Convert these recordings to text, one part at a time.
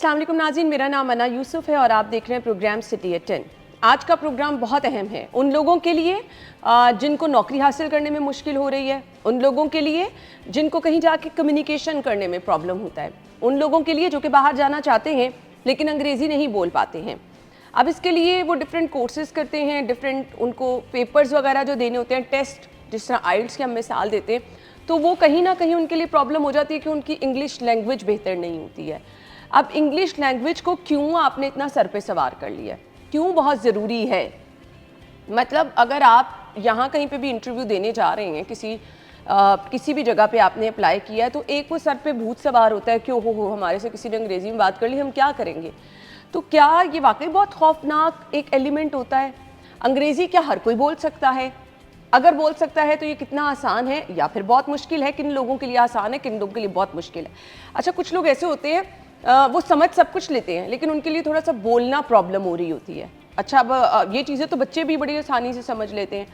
अस्सलाम वालेकुम नाज़रीन, मेरा नाम अना यूसुफ है और आप देख रहे हैं प्रोग्राम सिटी एट 10। आज का प्रोग्राम बहुत अहम है उन लोगों के लिए जिनको नौकरी हासिल करने में मुश्किल हो रही है, उन लोगों के लिए जिनको कहीं जाके कम्युनिकेशन करने में प्रॉब्लम होता है, उन लोगों के लिए जो कि बाहर जाना चाहते हैं लेकिन अंग्रेज़ी नहीं बोल पाते हैं। अब इसके लिए वो डिफरेंट कोर्सेज़ करते हैं, डिफरेंट उनको पेपर्स वगैरह जो देने होते हैं, टेस्ट जिस तरह आइल्स की हम मिसाल देते हैं, तो वो कहीं ना कहीं उनके लिए प्रॉब्लम हो जाती है कि उनकी इंग्लिश लैंग्वेज बेहतर नहीं होती है। अब इंग्लिश लैंग्वेज को क्यों आपने इतना सर पे सवार कर लिया, क्यों बहुत ज़रूरी है? मतलब अगर आप यहाँ कहीं पे भी इंटरव्यू देने जा रहे हैं, किसी भी जगह पे आपने अप्लाई किया है, तो एक वो सर पे भूत सवार होता है कि हो हमारे से किसी ने अंग्रेज़ी में बात कर ली, हम क्या करेंगे? तो क्या ये वाकई बहुत खौफनाक एक एलिमेंट होता है? अंग्रेज़ी क्या हर कोई बोल सकता है? अगर बोल सकता है तो ये कितना आसान है या फिर बहुत मुश्किल है? किन लोगों के लिए आसान है, किन लोगों के लिए बहुत मुश्किल है? अच्छा, कुछ लोग ऐसे होते हैं वो समझ सब कुछ लेते हैं लेकिन उनके लिए थोड़ा सा बोलना प्रॉब्लम हो रही होती है। अच्छा, अब ये चीज़ें तो बच्चे भी बड़ी आसानी से समझ लेते हैं,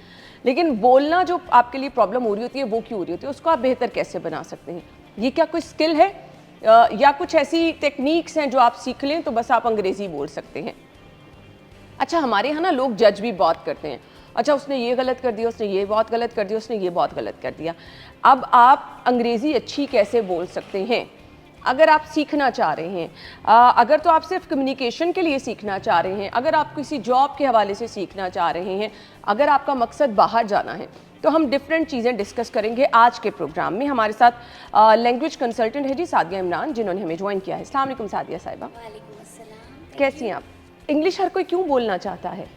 लेकिन बोलना जो आपके लिए प्रॉब्लम हो रही होती है वो क्यों हो रही होती है, उसको आप बेहतर कैसे बना सकते हैं? ये क्या कोई स्किल है या कुछ ऐसी टेक्निक्स हैं जो आप सीख लें तो बस आप अंग्रेज़ी बोल सकते हैं? अच्छा, हमारे यहाँ ना लोग जज भी बहुत करते हैं। अच्छा, उसने ये गलत कर दिया, उसने ये बहुत गलत कर दिया, उसने ये बहुत गलत कर दिया। अब आप अंग्रेज़ी अच्छी कैसे बोल सकते हैं? अगर आप सीखना चाह रहे हैं, अगर तो आप सिर्फ कम्युनिकेशन के लिए सीखना चाह रहे हैं, अगर आप किसी जॉब के हवाले से सीखना चाह रहे हैं, अगर आपका मकसद बाहर जाना है, तो हम डिफरेंट चीज़ें डिस्कस करेंगे आज के प्रोग्राम में। हमारे साथ लैंग्वेज कंसल्टेंट है जी सादिया इमरान, जिन्होंने हमें ज्वाइन किया है। अस्सलाम वालेकुम सादिया साहिबा। वालेकुम अस्सलाम। कैसी हैं आप? इंग्लिश हर कोई क्यों बोलना चाहता है?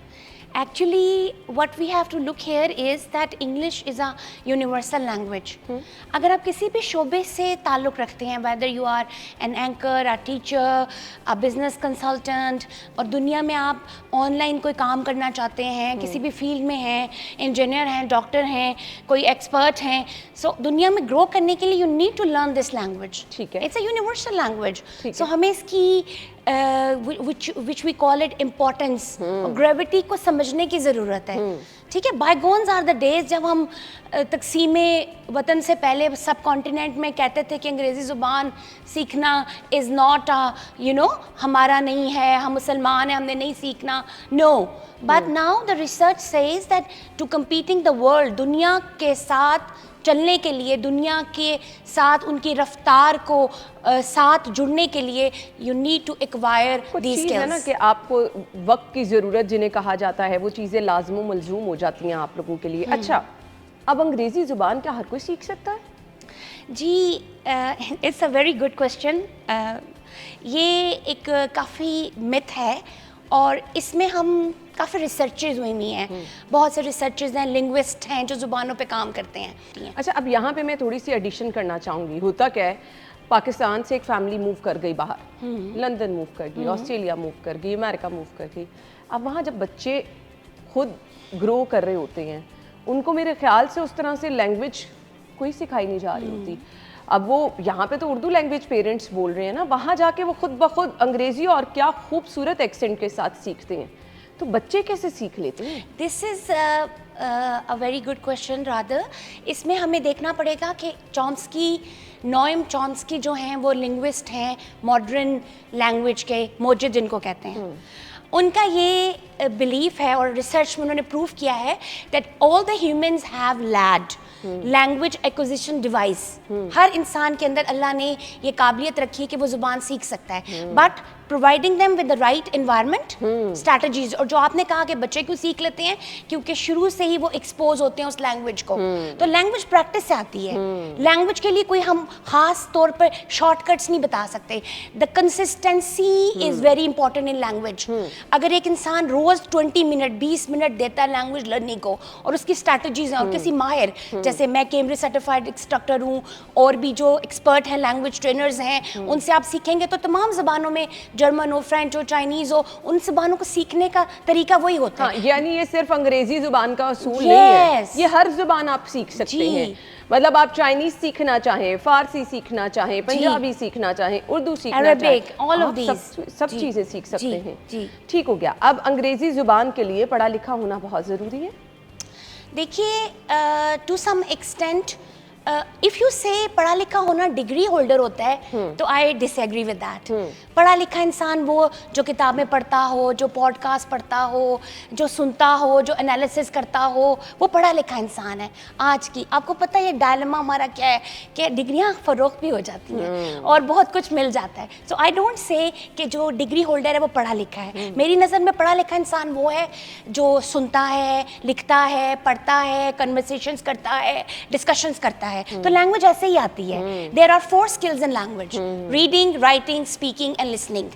Actually, what we have to look here is that English is a universal language. अगर आप किसी भी शोबे से ताल्लुक़ रखते हैं, whether you are an anchor, a teacher, a business consultant, और दुनिया में आप ऑनलाइन कोई काम करना चाहते हैं, किसी भी फील्ड में हैं, इंजीनियर हैं, डॉक्टर हैं, कोई एक्सपर्ट हैं, सो दुनिया में ग्रो करने के लिए you need to learn this language. ठीक है। It's a universal language. ठीक So है। हमें इसकी which we call it importance, gravity को समझने की ज़रूरत है। ठीक है, बायगोन्स आर द डेज जब हम तकसीमे वतन से पहले सब कॉन्टिनेंट में कहते थे कि अंग्रेज़ी ज़ुबान सीखना इज़ नॉट हमारा नहीं है, हम मुसलमान हैं, हमने नहीं सीखना। No, but now the research says that to competing the world, दुनिया के साथ चलने के लिए, दुनिया के साथ उनकी रफ्तार को साथ जुड़ने के लिए you need to acquire these skills. है ना कि आपको वक्त की ज़रूरत जिन्हें कहा जाता है, वो चीज़ें लाज़िम व मलज़ूम हो जाती हैं आप लोगों के लिए। अच्छा, अब अंग्रेज़ी ज़ुबान क्या हर कोई सीख सकता है? जी, it's a very good question. ये एक काफ़ी मिथ है और इसमें हम काफ़ी रिसर्चेज हुई हुई हैं, बहुत से रिसर्चेज हैं, लिंग्विस्ट हैं जो ज़ुबानों पे काम करते हैं। अच्छा, अब यहाँ पे मैं थोड़ी सी एडिशन करना चाहूँगी। होता क्या है, पाकिस्तान से एक फैमिली मूव कर गई बाहर, लंदन मूव कर गई, ऑस्ट्रेलिया मूव कर गई, अमेरिका मूव कर गई। अब वहाँ जब बच्चे खुद ग्रो कर रहे होते हैं, उनको मेरे ख्याल से उस तरह से लैंग्वेज कोई सिखाई नहीं जा रही होती। अब वो यहाँ पे तो उर्दू लैंग्वेज पेरेंट्स बोल रहे हैं ना, वहाँ जाके वो खुद ब खुद अंग्रेज़ी और क्या खूबसूरत एक्सेंट के साथ सीखते हैं, तो बच्चे कैसे सीख लेते हैं? This is a very good question rather. इसमें हमें देखना पड़ेगा कि नोएम चॉम्स्की जो हैं वो लिंग्विस्ट हैं, मॉडर्न लैंग्वेज के मोजिद जिनको कहते हैं। उनका ये बिलीफ है और रिसर्च में उन्होंने प्रूव किया है that all the humans have LAD language acquisition device. हर इंसान के अंदर अल्लाह ने ये काबिलियत रखी है कि वो ज़ुबान सीख सकता है, but providing them with the right environment, strategies. और जो आपने कहा कि बच्चे क्यों सीख लेते हैं, क्योंकि शुरू से ही वो एक्सपोज होते हैं उस लैंग्वेज को। तो लैंग्वेज प्रैक्टिस से आती है। लैंग्वेज के लिए कोई हम खास तौर पर शॉर्टकट्स नहीं बता सकते। The consistency is very important in language. अगर एक इंसान रोज़ 20 मिनट 20 मिनट देता है लैंग्वेज लर्निंग को और उसकी स्ट्रैटेजीज हैं, और किसी माहिर, जैसे मैं कैम्ब्रिज सर्टिफाइड इंस्ट्रक्टर हूँ और भी जो एक्सपर्ट हैं, लैंग्वेज ट्रेनर्स हैं, उनसे आप सीखेंगे तो तमाम ज़बानों में, जर्मन हो, फ्रेंच हो, चाइनीज़ हो, उन ज़बानों को सीखने का तरीका वही होता है। यानी ये सिर्फ अंग्रेज़ी ज़ुबान का असूल नहीं है, ये हर ज़ुबान आप सीख सकते हैं। मतलब आप चाइनीज़ सीखना चाहें, फारसी सीखना चाहें, पंजाबी सीखना चाहें, उर्दू सीखना चाहें, ऑल ऑफ दीज सब चीज़ें सीख सकते हैं। ठीक हो गया। अब अंग्रेज़ी ज़ुबान के लिए पढ़ा लिखा होना बहुत ज़रूरी है। देखिए, to some extent if you say पढ़ा लिखा होना डिग्री होल्डर होता है, तो आई डिसएग्री विद दैट। पढ़ा लिखा इंसान वो जो किताबें पढ़ता हो, जो पॉडकास्ट पढ़ता हो, जो सुनता हो, जो एनालिसिस करता हो, वो पढ़ा लिखा इंसान है। आज की आपको पता है ये डायलेमा हमारा क्या है कि डिग्रियां फरोख्त भी हो जाती हैं और बहुत कुछ मिल जाता है। सो आई डोंट से कि जो डिग्री होल्डर है वो पढ़ा लिखा है। मेरी नज़र में पढ़ा लिखा इंसान वो है जो सुनता है, लिखता है, पढ़ता है, कन्वर्सेशंस करता है, डिस्कशंस करता है। तो लैंग्वेज ऐसे ही आती है। There are 4 skills in language: reading, writing, speaking and listening.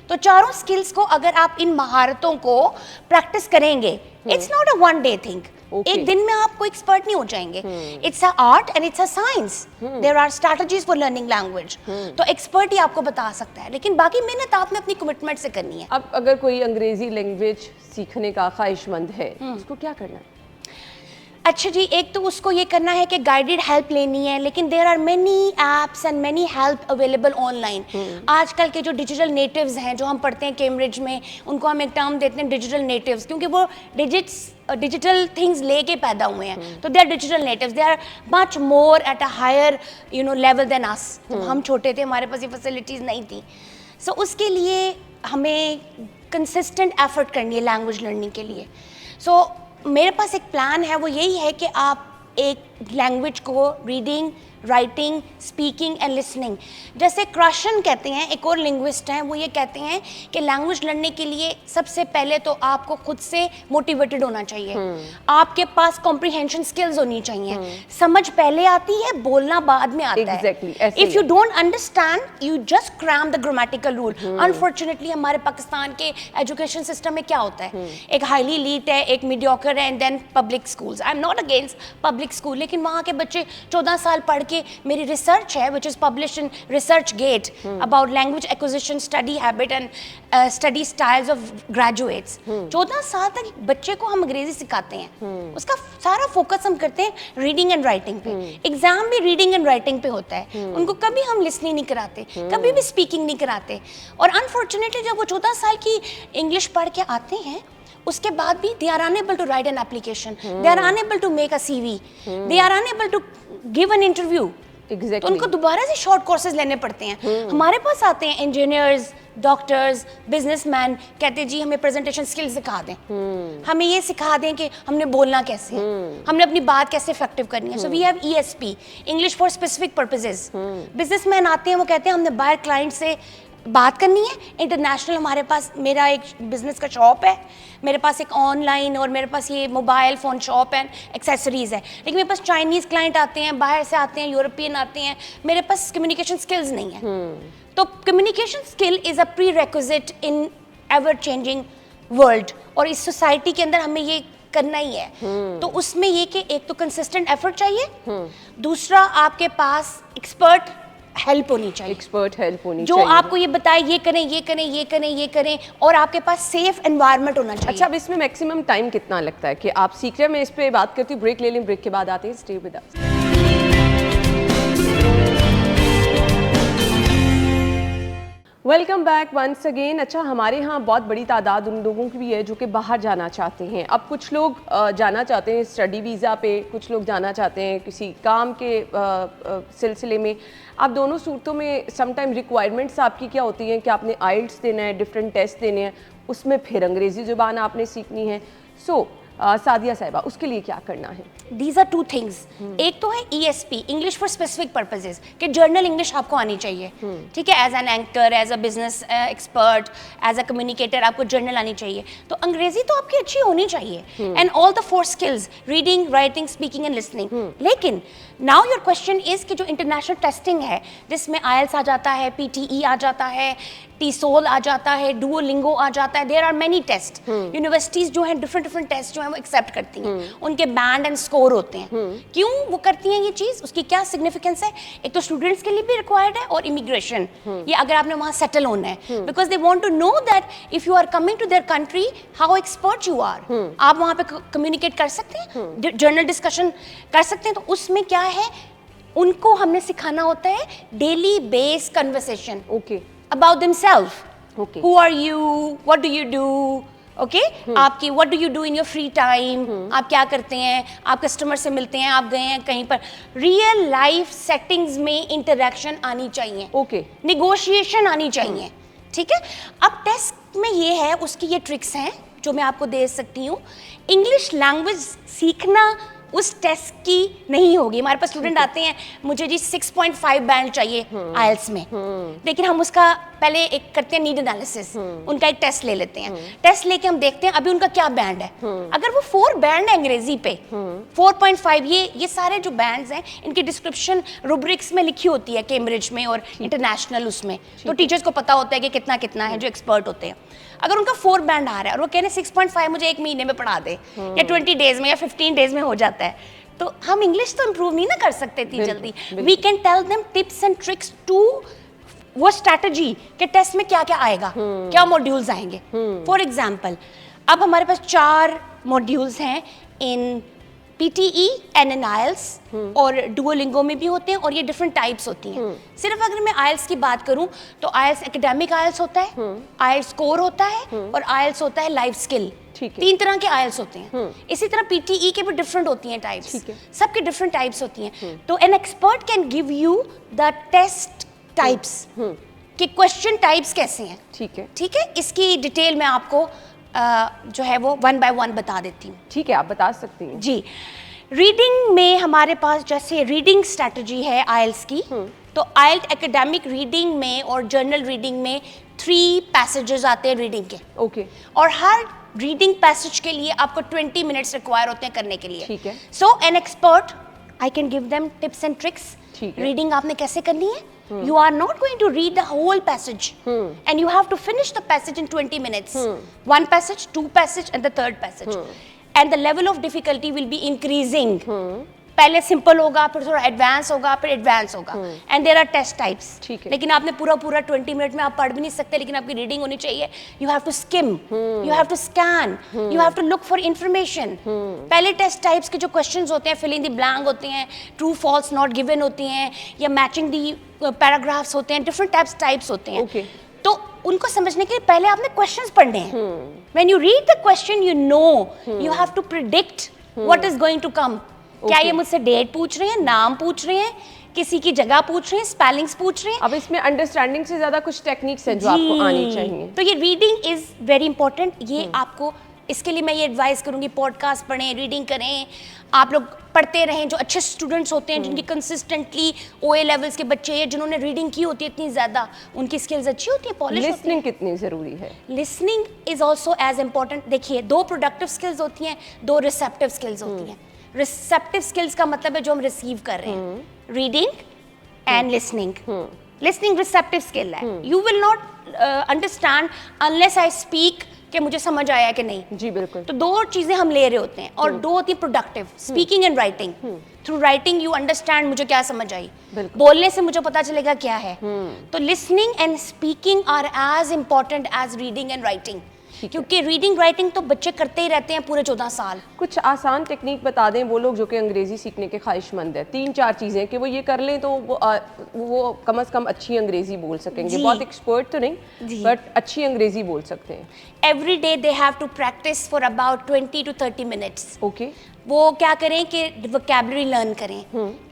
तो चारों स्किल्स को अगर आप इन महारतों को प्रैक्टिस करेंगे, it's not a one day thing. एक दिन में आप कोई एक्सपर्ट नहीं हो जाएंगे। It's a art and it's a science. There are strategies for learning language. तो एक्सपर्ट ही आपको बता सकता है, लेकिन बाकी मेहनत आपने अपनी कमिटमेंट से करनी है। अब अगर कोई अंग्रेजी लैंग्वेज सीखने का ख्वाहिशमंद है, उसको क्या करना है? अच्छा जी, एक तो उसको ये करना है कि गाइडेड हेल्प लेनी है, लेकिन there are many apps and many help available online. आजकल के जो डिजिटल नेटिव्स हैं, जो हम पढ़ते हैं कैम्ब्रिज में, उनको हम एक टर्म देते हैं डिजिटल नेटिव्स, क्योंकि वो डिजिटल थिंग्स लेके पैदा हुए हैं। तो they are digital natives, they are much more at a higher level than us. जब हम छोटे थे हमारे पास ये फैसिलिटीज़ नहीं थी। सो उसके लिए हमें कंसिस्टेंट एफर्ट करनी है लैंग्वेज लर्निंग के लिए। सो मेरे पास एक प्लान है, वो यही है कि आप एक लैंग्वेज को reading, writing, speaking and listening, जैसे क्रशन कहते हैं, एक और लिंग्विस्ट हैं, वो ये कहते हैं कि लैंग्वेज लर्नने के लिए सबसे पहले तो आपको खुद से मोटिवेटेड होना चाहिए। आपके पास कॉम्प्रिहेंशन स्किल्स होनी चाहिए। समझ पहले आती है, बोलना बाद में आता है। If you don't understand, you just cram the grammatical rule. Unfortunately हमारे पाकिस्तान के एजुकेशन सिस्टम में क्या होता है, एक हाईली एलीट है, एक मीडियोकर है, and then public schools. I am not against public school, लेकिन वहाँ के बच्चे 14 साल पढ़ के, मेरी रिसर्च है which is published in research get about language acquisition, study habit and study styles of graduates. 14 साल तक बच्चे को हम अंग्रेजी सिखाते हैं, उसका सारा फोकस हम करते हैं रीडिंग एंड राइटिंग पे। एग्जाम भी रीडिंग एंड राइटिंग पे होता है, उनको कभी हम लिसनिंग नहीं कराते, कभी भी स्पीकिंग नहीं कराते। और अनफॉर्चुनेटली जब वो 14 साल की इंग्लिश पढ़ के आते हैं, उसके बाद भी they are unable to write an application, they are unable to make a CV, they are unable to give an interview. Exactly. तो उनको दोबारा से शॉर्ट कोर्सेज लेने पड़ते हैं। हमारे पास आते हैं इंजीनियर्स, डॉक्टर्स, बिजनेसमैन, कहते हैं जी हमें प्रेजेंटेशन स्किल सिखा दें, हमें ये सिखा दें कि हमने बोलना कैसे है, हमने अपनी बात कैसे इफेक्टिव करनी है। So we have ESP, English for specific purposes. Businessman आते हैं, वो कहते हैं हमने बाहर क्लाइंट से बात करनी है इंटरनेशनल। हमारे पास, मेरा एक बिजनेस का शॉप है, मेरे पास एक ऑनलाइन और मेरे पास ये mobile phone shop and accessories है, लेकिन मेरे पास चाइनीज़ क्लाइंट आते हैं, बाहर से आते हैं, यूरोपियन आते हैं, मेरे पास कम्युनिकेशन स्किल्स नहीं है। तो communication skill is a pre requisite in ever changing world, और इस सोसाइटी के अंदर हमें ये करना ही है। तो उसमें ये कि एक तो कंसिस्टेंट एफर्ट चाहिए, दूसरा आपके पास एक्सपर्ट हेल्प होनी चाहिए, एक्सपर्ट हेल्प होनी जो चाहिए, आपको ये बताए ये करें, ये करें, ये करें, ये करें, और आपके पास सेफ एनवायरनमेंट होना चाहिए। अच्छा, अब इसमें मैक्सिमम टाइम कितना लगता है कि आप सीख रहे हैं? मैं इस पे बात करती हूँ, ब्रेक ले लें, ब्रेक के बाद आते हैं। Stay with us. Welcome back once again. अच्छा, हमारे यहाँ बहुत बड़ी तादाद उन लोगों की भी है जो कि बाहर जाना चाहते हैं। अब कुछ लोग जाना चाहते हैं स्टडी वीज़ा पे, कुछ लोग जाना चाहते हैं किसी काम के सिलसिले में। आप दोनों सूरतों में सम टाइम रिक्वायरमेंट्स आपकी क्या होती हैं कि आपने आइल्स देना है, डिफरेंट टेस्ट देने हैं, उसमें फिर अंग्रेज़ी ज़ुबान आपने सीखनी है। सो सादिया साहिबा, उसके लिए क्या करना है? These are two things. एक तो है ESP, English for specific purposes, कि जर्नल इंग्लिश आपको आनी चाहिए, ठीक है, as an anchor, as a business expert, as a communicator, आपको जर्नल आनी चाहिए। तो अंग्रेजी तो आपकी अच्छी होनी चाहिए, and all the 4 skills, reading, writing, speaking and listening. लेकिन नाउ योर क्वेश्चन इज कि जो इंटरनेशनल टेस्टिंग है, जिसमें IELTS आ जाता है, PTE आ जाता है, TESOL आ जाता है, डुओलिंगो आ जाता है, there are many test. Universities जो हैं डिफरेंट टेस्ट जो हैं वो एक्सेप्ट करती हैं, उनके बैंड एंड स्कोर होते हैं। क्यों वो करती हैं ये चीज़, उसकी क्या सिग्निफिकेंस है? एक तो स्टूडेंट्स के लिए भी रिक्वायर्ड है, और इमिग्रेशन, ये अगर आपने वहाँ सेटल होना है, because they want to know that if you are coming to their country how expert you are. आप वहाँ पे कम्युनिकेट कर सकते हैं, जर्नल डिस्कशन कर सकते हैं। तो उसमें क्या है, उनको हमने सिखाना होता है daily base conversation, okay, about themselves. Okay. Who are you? What do you do? Okay आपकी what do you do in your free time, आप क्या करते हैं, आप कस्टमर से मिलते हैं, आप गए हैं कहीं पर, रियल लाइफ सेटिंग्स में इंटरेक्शन आनी चाहिए, ओके, निगोशिएशन आनी चाहिए, ठीक है। अब टेस्ट में ये है, उसकी ये ट्रिक्स हैं जो मैं आपको दे सकती हूँ। इंग्लिश लैंग्वेज सीखना उस टेस्ट की नहीं होगी। हमारे पास स्टूडेंट आते हैं, मुझे जी 6.5 बैंड चाहिए आइल्स में, लेकिन हम उसका पहले एक करते हैं नीड एनालिसिस, उनका एक टेस्ट ले लेते हैं, टेस्ट लेके हम देखते हैं अभी उनका क्या बैंड है। अगर वो 4 बैंड है अंग्रेजी पे, 4.5, ये सारे जो बैंड्स हैं इनकी डिस्क्रिप्शन रूब्रिक्स में लिखी होती है केम्ब्रिज में और इंटरनेशनल उसमें, तो टीचर्स को पता होता है कि कितना कितना है, जो एक्सपर्ट होते हैं। अगर उनका 4 बैंड आ रहा है और वो कह रहे हैं 6.5 मुझे 1 महीने में पढ़ा दे, या 20 डेज में या 15 डेज में हो जाता है, तो हम इंग्लिश तो इम्प्रूव नहीं ना कर सकते इतनी जल्दी। We can tell them tips and tricks to वो स्ट्रैटेजी के टेस्ट में क्या क्या आएगा, क्या मॉड्यूल्स आएंगे। फॉर एग्जाम्पल, अब हमारे पास 4 मॉड्यूल्स हैं इन PTE एंड इन IELTS, और डुओलिंगो में भी होते हैं, और ये डिफरेंट टाइप्स होती हैं। सिर्फ अगर मैं IELTS की बात करूं तो IELTS एकेडमिक IELTS होता है, IELTS कोर होता है, और IELTS होता है लाइफ स्किल। 3 तरह के IELTS होते हैं। इसी तरह PTE के भी डिफरेंट होती हैं टाइप्स, सबके डिफरेंट टाइप्स होती हैं। तो an expert can give you the test types कि क्वेश्चन टाइप्स कैसे हैं, ठीक है। इसकी डिटेल मैं आपको जो है वो 1 by 1 बता देती हूँ। ठीक है, आप बता सकती हैं जी। रीडिंग में हमारे पास जैसे रीडिंग स्ट्रैटेजी है IELTS की, तो IELTS एकेडमिक रीडिंग में और जर्नल रीडिंग में 3 पैसेजेस आते हैं रीडिंग के, ओके, और हर रीडिंग पैसेज के लिए आपको 20 मिनट्स रिक्वायर होते हैं करने के लिए, ठीक है। So an expert I can give them tips and tricks. ठीक है। रीडिंग आपने कैसे करनी है, you are not going to read the whole passage, and you have to finish the passage in 20 minutes. 1 passage, 2 passage, and the 3rd passage. And the level of difficulty will be increasing. पहले simple होगा, फिर थोड़ा advance होगा, फिर advance होगा, and there are test types. ठीक है। लेकिन आपने पूरा 20 मिनट में आप पढ़ भी नहीं सकते, लेकिन आपकी रीडिंग होनी चाहिए। You have to skim, you have to scan, you have to look for information. पहले टेस्ट टाइप्स के जो क्वेश्चंस होते हैं, फिल इन द ब्लैंक होते हैं, ट्रू फॉल्स नॉट गिवन होती हैं, या मैचिंग दी पैराग्राफ्स होते हैं, डिफरेंट टाइप्स होते हैं। Okay. तो उनको समझने के लिए पहले आपने क्वेश्चंस पढ़ने हैं। When you read the question, you know you have to predict what is going to come. क्या ये मुझसे डेट पूछ रहे हैं, नाम पूछ रहे हैं, किसी की जगह पूछ रहे हैं, स्पेलिंग्स पूछ रहे हैं? अब इसमें अंडरस्टैंडिंग से ज्यादा कुछ टेक्निक्स हैं जो आपको आनी चाहिए। तो ये रीडिंग इज वेरी इंपॉर्टेंट। ये आपको, इसके लिए मैं ये एडवाइस करूंगी, पॉडकास्ट पढ़ें, रीडिंग करें, आप लोग पढ़ते रहें। जो अच्छे स्टूडेंट्स होते हैं, जिनकी कंसिस्टेंटली OA लेवल्स के बच्चे हैं, जिन्होंने रीडिंग की होती है इतनी ज़्यादा, उनकी स्किल्स अच्छी होती है, पॉलिश होती है। लिसनिंग कितनी ज़रूरी है? Listening is also as important. देखिए, 2 प्रोडक्टिव स्किल्स होती हैं, 2 रिसेप्टिव स्किल्स होती हैं। रिसेप्टिव स्किल्स का मतलब है जो हम रिसीव कर रहे हैं, reading and listening. Listening receptive skill है। You will not understand unless I speak कि मुझे समझ आया कि नहीं। जी बिल्कुल। तो 2 चीजें हम ले रहे होते हैं, और 2 होती है productive, speaking and writing. Through writing you understand मुझे क्या समझ आई, बोलने से मुझे पता चलेगा क्या है। तो listening and speaking are as important as reading and writing, क्योंकि रीडिंग राइटिंग तो बच्चे करते ही रहते हैं पूरे 14 साल। कुछ आसान टेक्निक बता दें वो लोग जो कि अंग्रेजी सीखने के ख्वाहिशमंद है, 3-4 चीज़ें कि वो ये कर लें तो वो कम से कम अच्छी अंग्रेजी बोल सकेंगे। बहुत एक्सपर्ट तो नहीं, बट अच्छी अंग्रेजी बोल सकते हैं। Every day they have to practice for about 20 to 30 minutes. Okay. वो क्या करें कि वोकैबुलरी लर्न करें।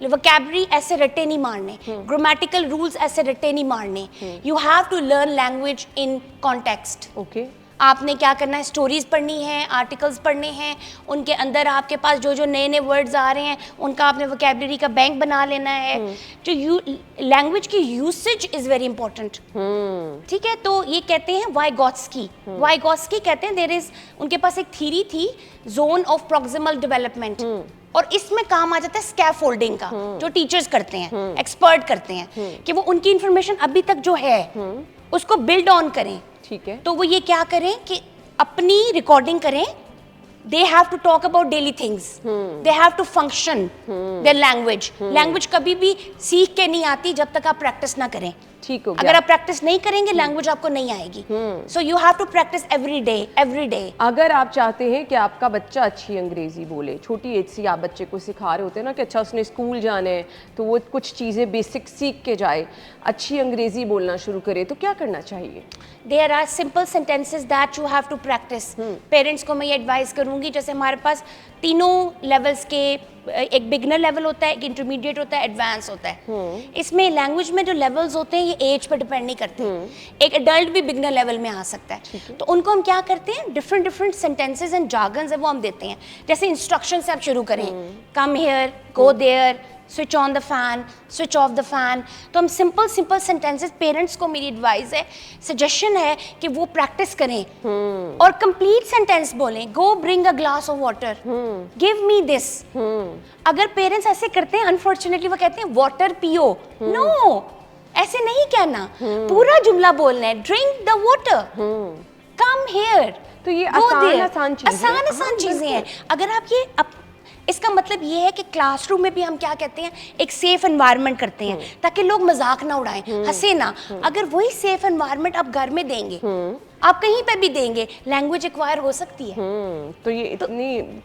वोकैबुलरी ऐसे रट्टे नहीं मारने, ग्रामेटिकल रूल्स ऐसे रट्टे नहीं मारने। You have to learn language in context. Okay. आपने क्या करना है, स्टोरीज पढ़नी है, आर्टिकल्स पढ़ने हैं, उनके अंदर आपके पास जो जो नए नए वर्ड्स आ रहे हैं उनका आपने वोकैबुलरी का बैंक बना लेना है। जो लैंग्वेज की यूसेज इज वेरी इंपॉर्टेंट, ठीक है। तो ये कहते हैं वाइगॉट्स्की। वाइगॉट्स्की कहते हैं देयर इज, उनके पास एक थ्योरी थी, जोन ऑफ प्रॉक्सिमल डेवलपमेंट, और इसमें काम आ जाता है स्कैफोल्डिंग का, जो टीचर्स करते हैं, एक्सपर्ट करते हैं, कि वो उनकी इंफॉर्मेशन अभी तक जो है उसको बिल्ड ऑन करें। ठीक है। तो वो ये क्या करें कि अपनी रिकॉर्डिंग करें। They have to talk about daily things, they have to function their language. Language कभी भी सीख के नहीं आती जब तक आप प्रैक्टिस ना करें। ठीक हो अगर गया। आप प्रैक्टिस नहीं करेंगे लैंग्वेज आपको नहीं आएगी। So you have to practice every day. अगर आप चाहते हैं कि आपका बच्चा अच्छी अंग्रेजी बोले, छोटी एज से आप बच्चे को सिखा रहे होते हैं ना कि अच्छा उसने स्कूल जाना है तो वो कुछ चीज़ें बेसिक सीख के जाए, अच्छी अंग्रेजी बोलना शुरू करे, तो क्या करना चाहिए? There are simple sentences that you have to practice. Parents को मैं ये एडवाइस करूंगी, जैसे हमारे पास तीनों लेवल्स के, एक बिगनर लेवल होता है, एक इंटरमीडिएट होता है, एडवांस होता है। इसमें लैंग्वेज में जो लेवल्स होते हैं ये एज पर डिपेंड नहीं करते। एक एडल्ट भी बिगनर लेवल में आ सकता है। तो उनको हम क्या करते हैं, डिफरेंट सेंटेंसेस एंड जार्गन्स है वो हम देते हैं। जैसे इंस्ट्रक्शन से आप शुरू करें, come here, go there, switch on the fan, switch off the fan. तो हम सिंपल सेंटेंसेस, पेरेंट्स को मेरी एडवाइस है, सजेशन है कि वो प्रैक्टिस करें और कंप्लीट सेंटेंस बोलें। Go bring a glass of water, give me this. अगर पेरेंट्स ऐसे करते हैं, अनफॉर्चुनेटली वो कहते हैं वाटर पियो। नो, ऐसे नहीं कहना, पूरा जुमला बोलना है, drink the water, come here. तो ये आसान चीजें हैं। अगर आप ये इसका मतलब ये है कि क्लासरूम में भी हम क्या कहते हैं, एक सेफ एनवायरनमेंट करते हैं ताकि लोग मजाक ना उड़ाएं, हंसे ना। अगर वही सेफ एनवायरनमेंट आप घर में देंगे, आप कहीं पे भी देंगे, लैंग्वेज एक्वायर हो सकती है। तो ये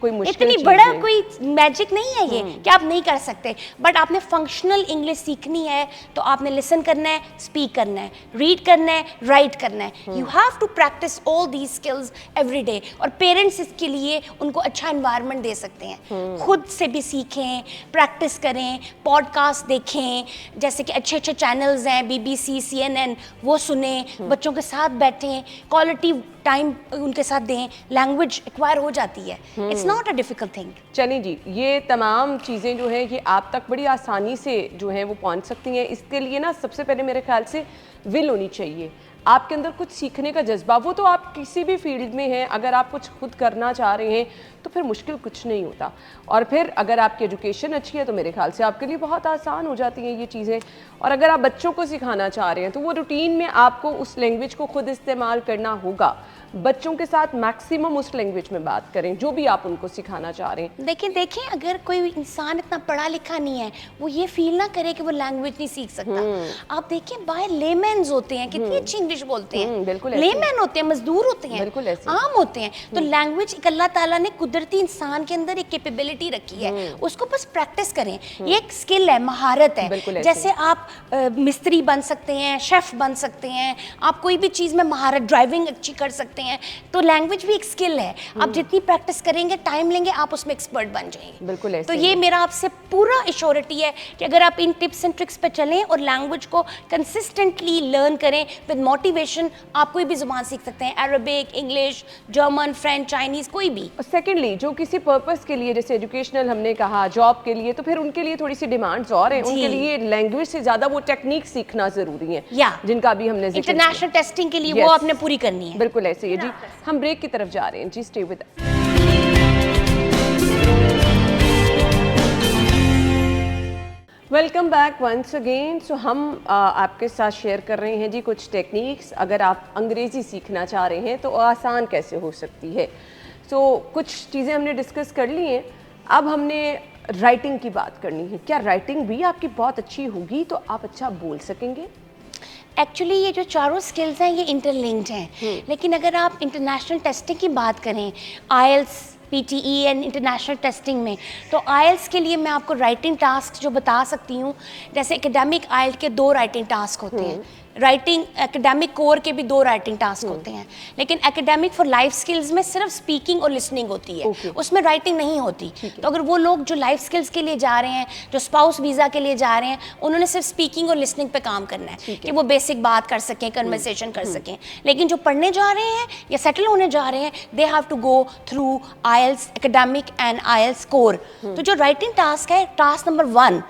कोई मुश्किल इतनी बड़ा कोई मैजिक नहीं है ये कि आप नहीं कर सकते। बट आपने फंक्शनल इंग्लिश सीखनी है तो आपने लिसन करना है, स्पीक करना है, रीड करना है, राइट करना है। You have to practice all these skills every day. और पेरेंट्स इसके लिए उनको अच्छा एनवायरनमेंट दे सकते हैं। खुद से भी सीखें, प्रैक्टिस करें, पॉडकास्ट देखें, जैसे कि अच्छे चैनल्स हैं, BBC, CNN, वो सुने, बच्चों के साथ बैठें, क्वालिटी टाइम उनके साथ दें, लैंग्वेज एक्वायर हो जाती है। It's not a difficult thing. चलिए जी, ये तमाम चीज़ें जो हैं ये आप तक बड़ी आसानी से जो है वो पहुंच सकती हैं। इसके लिए ना सबसे पहले मेरे ख्याल से विल होनी चाहिए, आपके अंदर कुछ सीखने का जज्बा। वो तो आप किसी भी फील्ड में हैं, अगर आप कुछ खुद करना चाह रहे हैं तो फिर मुश्किल कुछ नहीं होता। और फिर अगर आपकी एजुकेशन अच्छी है तो मेरे ख्याल से आपके लिए बहुत आसान हो जाती हैं ये चीज़ें। और अगर आप बच्चों को सिखाना चाह रहे हैं तो वो रूटीन में आपको उस लैंग्वेज को खुद इस्तेमाल करना होगा। बच्चों के साथ मैक्सिमम उस लैंग्वेज में बात करें जो भी आप उनको सिखाना चाह रहे हैं। देखें अगर कोई इंसान इतना पढ़ा लिखा नहीं है, वो ये फील ना करे कि वो लैंग्वेज नहीं सीख सकता। आप देखें बाहर लेमैन्स होते हैं, कितनी अच्छी इंग्लिश बोलते हैं। बिल्कुल लेमैन होते हैं, मजदूर होते हैं, बिल्कुल आम होते हैं। तो लैंग्वेज एक अल्लाह ताला ने कुदरती इंसान के अंदर एक कैपेबिलिटी रखी है, उसको बस प्रैक्टिस करें। ये एक स्किल है, महारत है। जैसे आप मिस्त्री बन सकते हैं, शेफ बन सकते हैं, आप कोई भी चीज़ में महारत, ड्राइविंग अच्छी कर सकते हैं। तो लैंग्वेज भी एक स्किल है, आप जितनी प्रैक्टिस करेंगे, टाइम लेंगे, आप उसमें एक्सपर्ट बन जाएंगे। बिल्कुल ऐसे तो ये मेरा आपसे पूरा एश्योरिटी है कि अगर आप इन टिप्स एंड ट्रिक्स पे चलें और लैंग्वेज को कंसिस्टेंटली लर्न करें विद मोटिवेशन, आप कोई भी जुबान सीख सकते हैं, Arabic, English, German, French, Chinese, कोई भी। सेकेंडली, जो किसी पर्पस के लिए, जैसे एजुकेशनल हमने कहा, जॉब के लिए, तो फिर उनके लिए थोड़ी सी डिमांड्स और हैं। उनके लिए लैंग्वेज से ज्यादा वो टेक्निक सीखना जरूरी है, जिनका भी हमने इंटरनेशनल टेस्टिंग के लिए वो आपने पूरी करनी है। बिल्कुल ऐसे ही है जी। हम ब्रेक की तरफ जा रहे हैं जी, stay with us. Welcome back once again. So हम आपके साथ शेयर कर रहे हैं जी कुछ टेक्निक्स, अगर आप अंग्रेज़ी सीखना चाह रहे हैं तो आसान कैसे हो सकती है। सो कुछ चीज़ें हमने डिस्कस कर ली हैं, अब हमने राइटिंग की बात करनी है। क्या राइटिंग भी आपकी बहुत अच्छी होगी तो आप अच्छा बोल सकेंगे? एक्चुअली ये जो चारों स्किल्स हैं ये इंटरलिंक्ड हैं, लेकिन अगर आप इंटरनेशनल टेस्टिंग की बात करें, IELTS, PTE and international testing में, तो IELTS के लिए मैं आपको राइटिंग टास्क जो बता सकती हूँ, जैसे एकेडमिक IELTS के 2 राइटिंग टास्क होते हैं, राइटिंग एकेडमिक कोर के भी 2 राइटिंग टास्क होते हैं, लेकिन एकेडमिक फॉर लाइफ स्किल्स में सिर्फ स्पीकिंग और लिसनिंग होती है, उसमें राइटिंग नहीं होती। तो अगर वो लोग जो लाइफ स्किल्स के लिए जा रहे हैं, जो स्पाउस वीज़ा के लिए जा रहे हैं, उन्होंने सिर्फ स्पीकिंग और लिसनिंग पे काम करना है कि वो बेसिक बात कर सकें, कन्वर्सेशन कर सकें। लेकिन जो पढ़ने जा रहे हैं या सेटल होने जा रहे हैं, they have to go through IELTS academic and IELTS core. तो जो राइटिंग टास्क है, टास्क नंबर 1,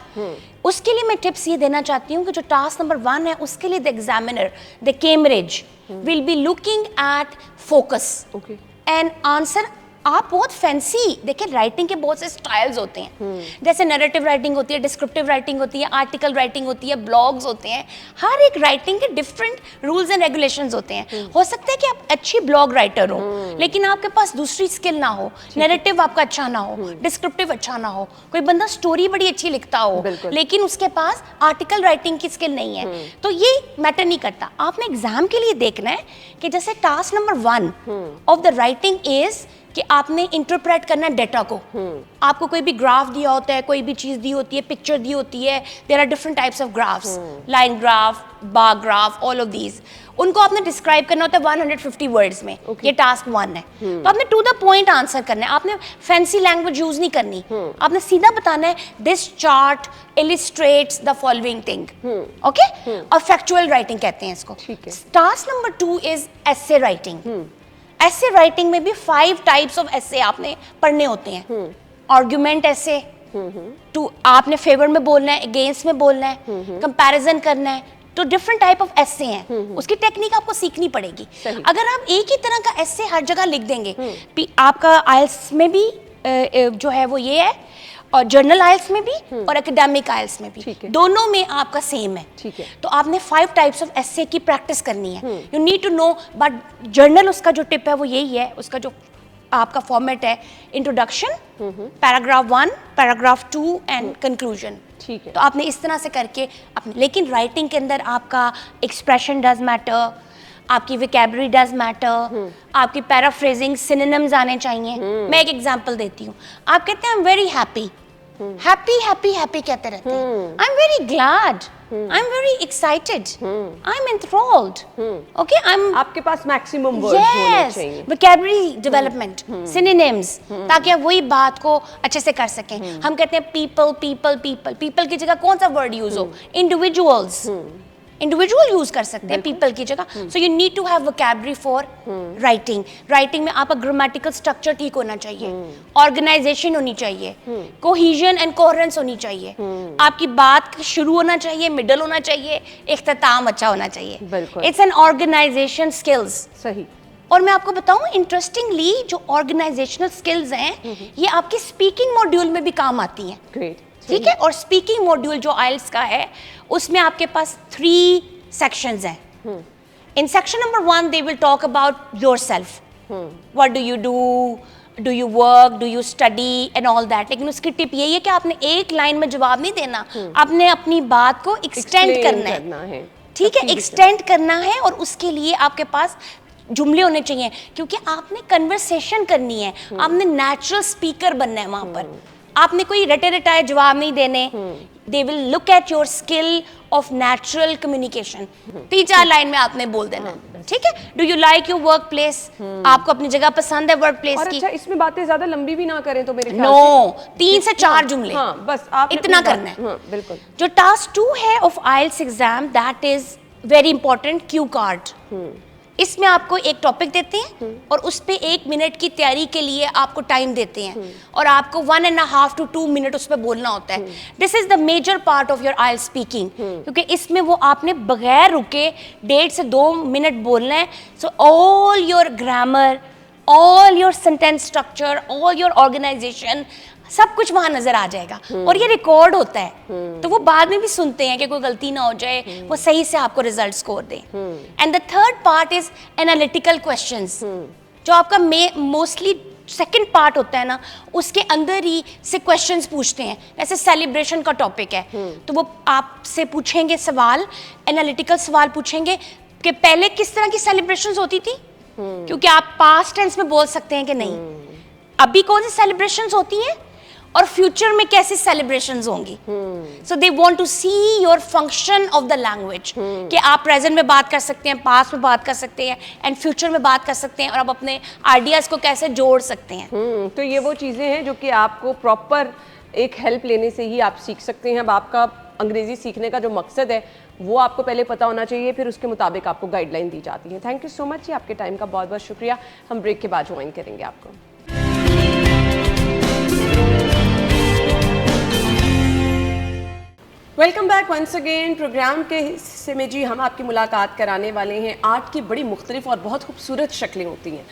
उसके लिए मैं टिप्स ये देना चाहती हूँ कि जो टास्क नंबर 1 है, उसके लिए the examiner, the Cambridge, will be looking at focus and answer आप बहुत फैंसी देखिए, राइटिंग के बहुत से स्टाइल्स होते हैं, जैसे नैरेटिव राइटिंग होती है, डिस्क्रिप्टिव राइटिंग होती है, आर्टिकल राइटिंग होती है, ब्लॉग्स होते हैं। हर एक राइटिंग के डिफरेंट रूल्स एंड रेगुलेशंस होते हैं। हो सकता है कि आप अच्छी ब्लॉग राइटर हो लेकिन आपके पास दूसरी स्किल ना हो, नैरेटिव आपका अच्छा ना हो, डिस्क्रिप्टिव अच्छा ना हो। कोई बंदा स्टोरी बड़ी अच्छी लिखता हो लेकिन उसके पास आर्टिकल राइटिंग की स्किल नहीं है, तो ये मैटर नहीं करता। आपने एग्जाम के लिए देखना है कि जैसे task number 1 of the writing is कि आपने इंटरप्रेट करना है डेटा को। आपको कोई भी ग्राफ दिया होता है, कोई भी चीज दी होती है, पिक्चर दी होती है, there are different types of graphs, line graph, bar graph, all of these. उनको आपने डिस्क्राइब करना होता है 150 वर्ड्स में। ये टास्क 1 है। तो आपने टू द पॉइंट आंसर करना है, आपने फैंसी लैंग्वेज यूज नहीं करनी, आपने सीधा बताना है this chart illustrates the following thing, okay. और फैक्चुअल राइटिंग कहते हैं इसको। Task number 2 is essay writing. ऐसे राइटिंग में भी 5 टाइप्स ऑफ ऐसे आपने पढ़ने होते हैं। आर्गुमेंट ऐसे, टू आपने फेवर में बोलना है, अगेंस्ट में बोलना है, कंपैरिजन करना है, तो डिफरेंट टाइप ऑफ ऐसे हैं। उसकी टेक्निक आपको सीखनी पड़ेगी। अगर आप एक ही तरह का ऐसे हर जगह लिख देंगे, आपका आइल्स में भी जो है वो ये है, और जर्नल आइल्स में भी और एकेडमिक आइल्स में भी, दोनों में आपका सेम है। तो आपने 5 टाइप्स ऑफ एसे की प्रैक्टिस करनी है। You need to know, but general उसका जो टिप है वो यही है, उसका जो आपका फॉर्मेट है, introduction, paragraph 1, paragraph 2 and conclusion. तो आपने इस तरह से करके अपने, लेकिन राइटिंग के अंदर आपका एक्सप्रेशन डज मैटर, आपकी वोकैबुलरी डज मैटर, आपकी पैराफ्रेजिंग, सिनोनिम्स आने चाहिए। मैं एक एग्जांपल देती हूँ। आप कहते हैं I am very happy, happy happy happy कहते रहते हैं। I am very glad, I am very excited, I am enthralled, okay. I am, आपके पास मैक्सिमम वर्ड्स होने चाहिए। वोकैबुलरी डेवलपमेंट, सिनोनिम्स, ताकि आप वही बात को अच्छे से कर सकें। हम कहते हैं पीपल पीपल पीपल, पीपल की जगह कौन सा वर्ड यूज हो, इंडिविजुअल्स, इंडिविजुअल यूज कर सकते हैं पीपल की जगह। So you need to have vocabulary for writing. Writing में आपका ग्रामेटिकल स्ट्रक्चर ठीक होना चाहिए, ऑर्गेनाइजेशन होनी चाहिए, कोहेजन एंड कोहेरेंस होनी चाहिए, आपकी बात शुरू होना चाहिए, मिडल होना चाहिए, इख्तिताम अच्छा होना चाहिए। It's an organization skills. सही। और मैं आपको बताऊं, इंटरेस्टिंगली जो ऑर्गेनाइजेशनल स्किल्स हैं ये आपके स्पीकिंग मॉड्यूल में भी काम आती हैं। ग्रेट। ठीक है। और स्पीकिंग मॉड्यूल जो आइल्स का है उसमें आपके पास 3 सेक्शंस हैं। In section number 1 they will talk about yourself, what do you work, do you study and all that. लेकिन उसकी टिप यही है कि आपने एक लाइन में जवाब नहीं देना, आपने अपनी बात को एक्सटेंड करना है। ठीक है, एक्सटेंड करना है, और उसके लिए आपके पास जुमले होने चाहिए, क्योंकि आपने कन्वर्सेशन करनी है, आपने नेचुरल स्पीकर बनना है। वहां पर आपने कोई रटे रटाए जवाब नहीं देने। They will look at your skill of natural communication. 3-4 line में आपने बोल देना। ठीक है। Do you like your work place, आपको अपनी जगह पसंद है वर्क प्लेस की। अच्छा, इसमें बातें ज्यादा लंबी भी ना करें तो मेरे ख्याल नो, 3 से 4 जुमले, हाँ, बस आप इतना करना है। बिल्कुल। जो टास्क 2 है of IELTS exam, that is very important, cue card. इसमें आपको एक टॉपिक देते हैं और उस पे 1 मिनट की तैयारी के लिए आपको टाइम देते हैं, और आपको 1.5 to 2 मिनट उस पे बोलना होता है। This is the major part of your IELTS speaking, क्योंकि इसमें वो आपने बगैर रुके 1.5 से 2 मिनट बोलना है। So all your grammar, all your sentence structure, all your organization, सब कुछ वहां नजर आ जाएगा। और ये रिकॉर्ड होता है, तो वो बाद में भी सुनते हैं कि कोई गलती ना हो जाए, वो सही से आपको result score they. And the third part is analytical questions, जो आपका मोस्टली सेकंड पार्ट होता है ना, उसके अंदर ही से क्वेश्चंस पूछते हैं। जैसे सेलिब्रेशन का टॉपिक है, तो वो आपसे पूछेंगे सवाल, एनालिटिकल सवाल पूछेंगे कि पहले किस तरह की सेलिब्रेशंस होती थी, क्योंकि आप पास्ट टेंस में बोल सकते हैं कि नहीं, अभी कौन सी सेलिब्रेशंस होती हैं और फ्यूचर में कैसी सेलिब्रेशंस होंगी। So they want to see your function of the language, कि आप प्रेजेंट में बात कर सकते हैं, पास्ट में बात कर सकते हैं, एंड फ्यूचर में बात कर सकते हैं, और आप अपने आइडियाज को कैसे जोड़ सकते हैं। तो ये वो चीज़ें हैं जो कि आपको प्रॉपर एक हेल्प लेने से ही आप सीख सकते हैं। अब आपका अंग्रेजी सीखने का जो मकसद है वो आपको पहले पता होना चाहिए, फिर उसके मुताबिक आपको गाइडलाइन दी जाती है। थैंक यू सो मच जी, आपके टाइम का बहुत बहुत शुक्रिया। हम ब्रेक के बाद ज्वाइन करेंगे आपको। Welcome back once again. Program के हिस्से में जी हम आपकी मुलाकात कराने वाले हैं। आर्ट की बड़ी मुख्तलिफ और बहुत खूबसूरत शक्लें होती हैं।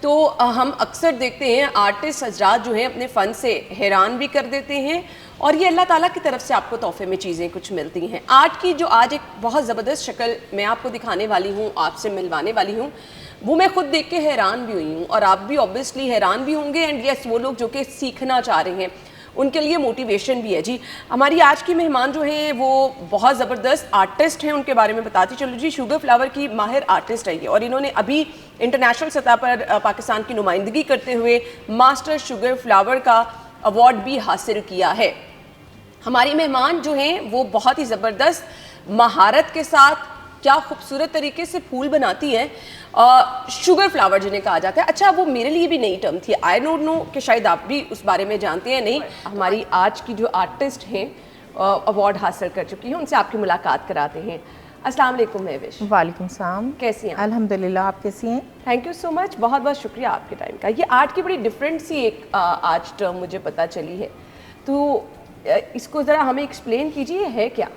तो हम अक्सर देखते हैं आर्टिस्ट हजरात जो हैं अपने फ़न से हैरान भी कर देते हैं और ये अल्लाह ताला की तरफ से आपको तोहफे में चीज़ें कुछ मिलती हैं। आर्ट की जो आज एक बहुत ज़बरदस्त शक्ल मैं आपको दिखाने वाली हूँ, आपसे मिलवाने वाली हूँ, वो मैं खुद देख के हैरान भी हुई हूँ और आप भी ऑब्वियसली हैरान भी होंगे। एंड यस, वो लोग जो कि सीखना चाह रहे हैं उनके लिए मोटिवेशन भी है। जी, हमारी आज की मेहमान जो हैं वो बहुत ज़बरदस्त आर्टिस्ट हैं, उनके बारे में बताती चलो जी। शुगर फ्लावर की माहिर आर्टिस्ट है ये और इन्होंने अभी इंटरनेशनल सतह पर पाकिस्तान की नुमाइंदगी करते हुए मास्टर शुगर फ्लावर का अवार्ड भी हासिल किया है। हमारी मेहमान जो हैं वो बहुत ही ज़बरदस्त महारत के साथ क्या खूबसूरत तरीके से फूल बनाती हैं। शुगर फ्लावर जिन्हें कहा जाता है, अच्छा वो मेरे लिए भी नई टर्म थी, आई डोंट नो कि शायद आप भी उस बारे में जानते हैं नहीं। हमारी आज की जो आर्टिस्ट हैं अवार्ड हासिल कर चुकी हैं, उनसे आपकी मुलाकात कराते हैं। अस्सलाम वालेकुम महविश। वालेकुम सलाम। कैसी हैं? अल्हम्दुलिल्लाह, आप कैसी हैं? थैंक यू सो मच, बहुत बहुत शुक्रिया आपके टाइम का। ये आर्ट की बड़ी डिफरेंट सी एक आज टर्म मुझे पता चली है, तो इसको ज़रा हमें एक्सप्लेन कीजिए, है क्या?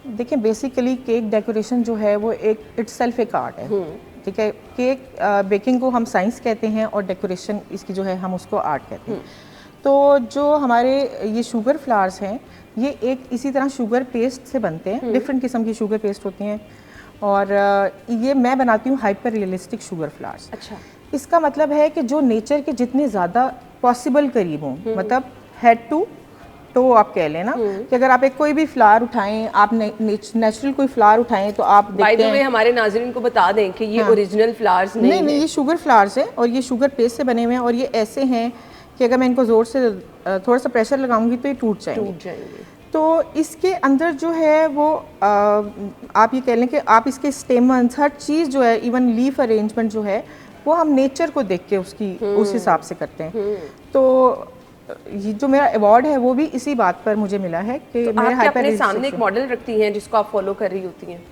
देखिए, बेसिकली केक डेकोरेशन जो है वो एक इटसेल्फ एक आर्ट है, ठीक है। केक बेकिंग को हम साइंस कहते हैं और डेकोरेशन इसकी जो है हम उसको आर्ट कहते हैं। तो जो हमारे ये शुगर फ्लावर्स हैं ये एक इसी तरह शुगर पेस्ट से बनते हैं, डिफरेंट किस्म की शुगर पेस्ट होती हैं और ये मैं बनाती हूँ हाइपर रियलिस्टिक शुगर फ्लावर्स। अच्छा, इसका मतलब है कि जो नेचर के जितने ज़्यादा पॉसिबल करीब हों, मतलब हेड टू तो आप कह लें ना कि अगर आप एक कोई भी फ्लावर उठाएं, आप नेचुरल कोई फ्लावर उठाएं तो आप देखते हैं। हमारे नाज़रीन को बता दें कि ये ओरिजिनल फ्लावर्स नहीं, ये शुगर फ्लावर्स हैं और ये शुगर पेस्ट से बने हुए हैं और ये ऐसे हैं कि अगर मैं इनको ज़ोर से थोड़ा सा प्रेशर लगाऊंगी तो ये टूट जाएंगे। तो इसके अंदर जो है वो आप ये कह लें कि आप इसके स्टेमन्स हर चीज़ जो है, इवन लीफ अरेंजमेंट जो है वो हम नेचर को देख के उसकी उस हिसाब से करते हैं। तो ये जो मेरा अवार्ड है वो भी इसी बात पर मुझे मिला है कि तो मेरे आप अपने सामने एक मॉडल रखती हैं जिसको आप फॉलो कर रही होती हैं।